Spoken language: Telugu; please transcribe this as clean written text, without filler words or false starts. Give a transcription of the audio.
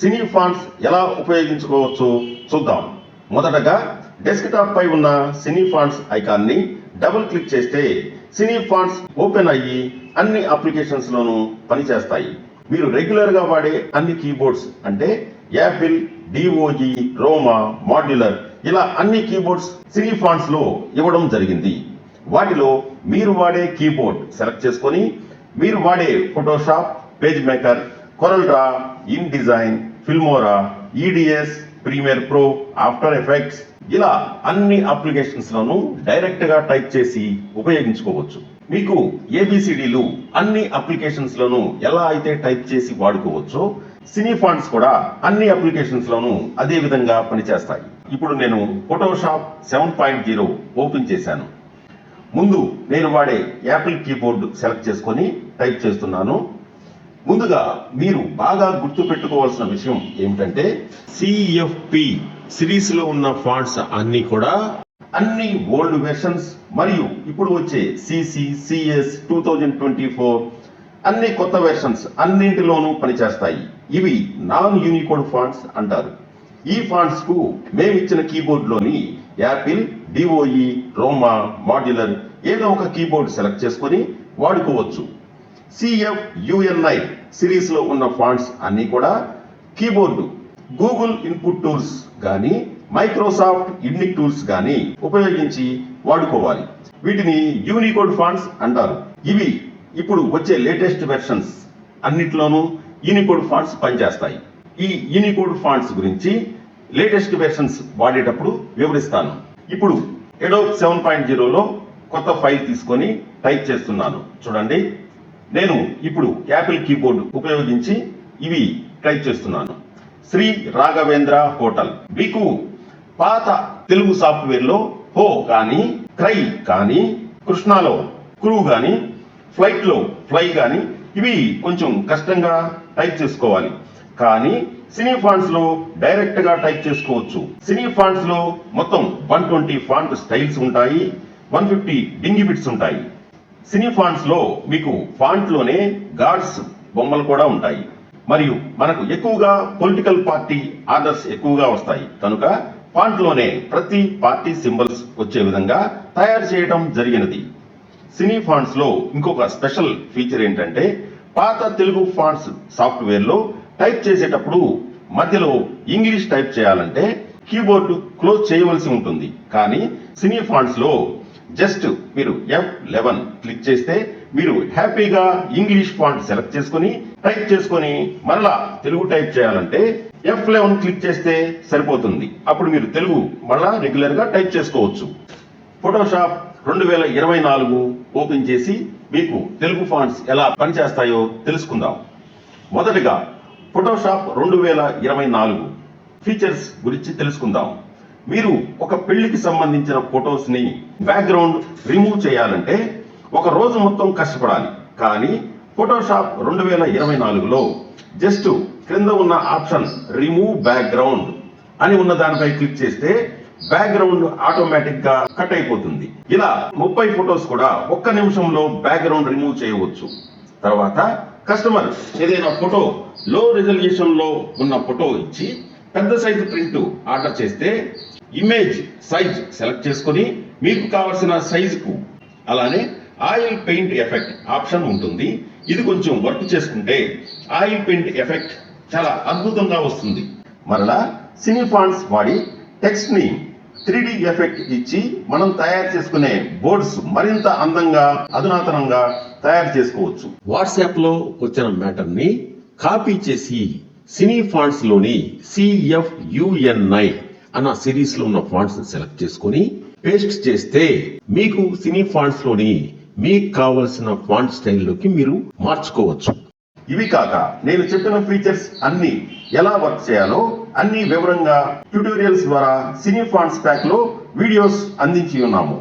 సినీ ఫాంట్స్ ఎలా ఉపయోగించుకోవచ్చో చూద్దాం. మొదటగా డెస్క్టాప్ పై ఉన్న సినీ ఫాంట్స్ ఐకాన్ని డబుల్ క్లిక్ చేస్తే సినీ ఫాంట్స్ ఓపెన్ అయ్యి అన్ని అప్లికేషన్స్ లోనూ పనిచేస్తాయి. మీరు రెగ్యులర్ గా వాడే అన్ని కీబోర్డ్స్ అంటే యాపిల్, డిఓజి, రోమా, మాడ్యులర్ ఇలా అన్ని కీబోర్డ్స్ సినీ ఫాంట్స్ లో ఇవ్వడం జరిగింది. వాటిలో మీరు వాడే కీబోర్డ్ సెలెక్ట్ చేసుకొని మీరు వాడే Photoshop, PageMaker, Corel Draw, InDesign, Filmora, EDS, Premiere Pro, After Effects ఇలా అన్ని అప్లికేషన్స్ లోనూ డైరెక్ట్ గా టైప్ చేసి ఉపయోగించుకోవచ్చు. మీకు ఏబిసిడీలు అన్ని అప్లికేషన్స్ లోనూ ఎలా అయితే టైప్ చేసి వాడుకోవచ్చో సినీ ఫాంట్స్ కూడా అన్ని అప్లికేషన్స్ లోనూ అదే విధంగా పనిచేస్తాయి. ఇప్పుడు నేను ఫోటోషాప్ 7.0 ఓపెన్ చేశాను. ముందు నేను వాడే యాపిల్ కీబోర్డ్ సెలెక్ట్ చేసుకొని టైప్ చేస్తున్నాను. ముందుగా మీరు బాగా గుర్తు పెట్టుకోవాల్సిన విషయం ఏమిటంటే సిఎఫ్పి సిరీస్ లో ఉన్న ఫాంట్స్ అన్ని కూడా అన్ని ఓల్డ్ వెర్షన్స్ మరియు ఇప్పుడు వచ్చే సిసి, సిఎస్ 2024 అన్ని కొత్త వెర్షన్స్ అన్నింటిలోనూ పనిచేస్తాయి. ఇవి నాన్ యూనికోడ్ ఫాంట్స్ అంటారు. ఈ ఫాంట్స్ కు మేమిచ్చిన కీబోర్డ్ లోని యాపిల్, డిఓఈ, రోమా, మాడ్యులర్ ఏదో ఒక కీబోర్డ్ సెలెక్ట్ చేసుకొని వాడుకోవచ్చు. CFUNI సిరీస్ లో ఉన్న ఫాంట్స్ అన్ని కూడా కీబోర్డు గూగుల్ ఇన్పుట్ టూల్స్ గాని, మైక్రోసాఫ్ట్ ఇన్నిక్ టూల్స్ గాని ఉపయోగించి వాడుకోవాలి. వీటిని యూనికోడ్ ఫాంట్స్ అంటారు. ఇవి ఇప్పుడు వచ్చే లేటెస్ట్ వెర్షన్స్ అన్నిట్లోనూ యూనికోడ్ ఫాంట్స్ పనిచేస్తాయి. ఈ యూనికోడ్ ఫాంట్స్ గురించి లేటెస్ట్ వెర్షన్స్ వాడేటప్పుడు వివరిస్తాను. ఇప్పుడు అడోబ్ 7.0లో కొత్త ఫైల్ తీసుకొని టైప్ చేస్తున్నాను. చూడండి, నేను ఇప్పుడు యాపిల్ కీబోర్డ్ ఉపయోగించి ఇవి టైప్ చేస్తున్నాను. శ్రీ రాఘవేంద్ర హోటల్. మీకు పాత తెలుగు సాఫ్ట్వేర్ లో హో కానీ, క్రై కానీ, కృష్ణాలో క్రూ కానీ, ఫ్లైట్ లో ఫ్లై కానీ ఇవి కొంచెం కష్టంగా టైప్ చేసుకోవాలి. కానీ సినీ ఫాంట్స్ లో డైరెక్ట్ గా టైప్ చేసుకోవచ్చు. సినీ ఫాంట్స్ లో మొత్తం 120 ఫాంట్ స్టైల్స్ ఉంటాయి, 150 డింగి బిట్స్ ఉంటాయి. సినీ ఫాంట్స్ లో మీకు ఫాంట్ లోనే గాడ్స్ బొమ్మలు కూడా ఉంటాయి. మరియు మనకు ఎక్కువగా పొలిటికల్ పార్టీ ఆర్డర్స్ ఎక్కువగా వస్తాయి కనుక ఫాంట్ లోనే ప్రతి పార్టీ సింబల్స్ వచ్చే విధంగా తయారు చేయడం జరిగినది. సినీ ఫాంట్స్ లో ఇంకొక స్పెషల్ ఫీచర్ ఏంటంటే పాత తెలుగు ఫాంట్స్ సాఫ్ట్వేర్ లో టైప్ చేసేటప్పుడు మధ్యలో ఇంగ్లీష్ టైప్ చేయాలంటే కీబోర్డ్ క్లోజ్ చేయవలసి ఉంటుంది. కానీ సినీ ఫాంట్స్ లో జస్ట్ మీరు F11 క్లిక్ చేస్తే మీరు హ్యాపీగా ఇంగ్లీష్ ఫాంట్ సెలెక్ట్ చేసుకొని టైప్ చేసుకొని మరలా తెలుగు టైప్ చేయాలంటే F11 క్లిక్ చేస్తే సరిపోతుంది. అప్పుడు మీరు తెలుగు మరలా రెగ్యులర్ గా టైప్ చేసుకోవచ్చు. ఫోటోషాప్ 2024 ఓపెన్ చేసి మీకు తెలుగు ఫాంట్స్ ఎలా పనిచేస్తాయో తెలుసుకుందాం. మొదటిగా ఫోటోషాప్ 2024 ఫీచర్స్ గురించి తెలుసుకుందాం. మీరు ఒక పెళ్లికి సంబంధించిన ఫొటోస్ ని బ్యాక్గ్రౌండ్ రిమూవ్ చేయాలంటే ఒక రోజు మొత్తం కష్టపడాలి. కానీ ఫోటోషాప్ 2024లో జస్ట్ క్రింద ఉన్న ఆప్షన్ రిమూవ్ బ్యాక్గ్రౌండ్ అని ఉన్న దానిపై క్లిక్ చేస్తే బ్యాక్గ్రౌండ్ ఆటోమేటిక్ గా కట్ అయిపోతుంది. ఇలా 30 ఫొటోస్ కూడా ఒక్క నిమిషంలో బ్యాక్గ్రౌండ్ రిమూవ్ చేయవచ్చు. తర్వాత కస్టమర్ ఏదైనా ఫోటో లో రిజల్యూషన్ లో ఉన్న ఫోటో ఇచ్చి పెద్ద సైజు ప్రింట్ ఆర్డర్ చేస్తే ఇమేజ్ సైజ్ సెలెక్ట్ చేసుకొని మీకు కావలసిన సైజుకు అలానే ఆయిల్ పెయింట్ ఎఫెక్ట్ ఆప్షన్ ఉంటుంది. ఇది కొంచెం వర్క్ చేసుకుంటే ఆయిల్ పెయింట్ ఎఫెక్ట్ చాలా అద్భుతంగా వస్తుంది. మరలా సినీ ఫాంట్స్ వాడి టెక్స్ట్ ని 3D ఎఫెక్ట్ ఇచ్చి మనం తయారు చేసుకునే బోర్డ్స్ మరింత అందంగా అధునాతనంగా తయారు చేసుకోవచ్చు. వాట్సాప్ లో వచ్చిన మ్యాటర్ ని కాపీ చేసి సినీ ఫాంట్స్ లోని CFUNI అన్న సిరీస్ లో ఉన్న ఫాంట్స్ సెలెక్ట్ చేసుకొని పేస్ట్ చేస్తే మీకు సినీ ఫాంట్స్ లోని మీకు కావలసిన ఫాంట్ స్టైల్లోకి మీరు మార్చుకోవచ్చు. ఇవి కాక నేను చెప్పిన ఫీచర్స్ అన్ని ఎలా వర్క్ చేయాలో అన్ని వివరంగా ట్యుటోరియల్స్ ద్వారా సినీ ఫాంట్స్ ప్యాక్ లో వీడియోస్ అందించి ఉన్నాము.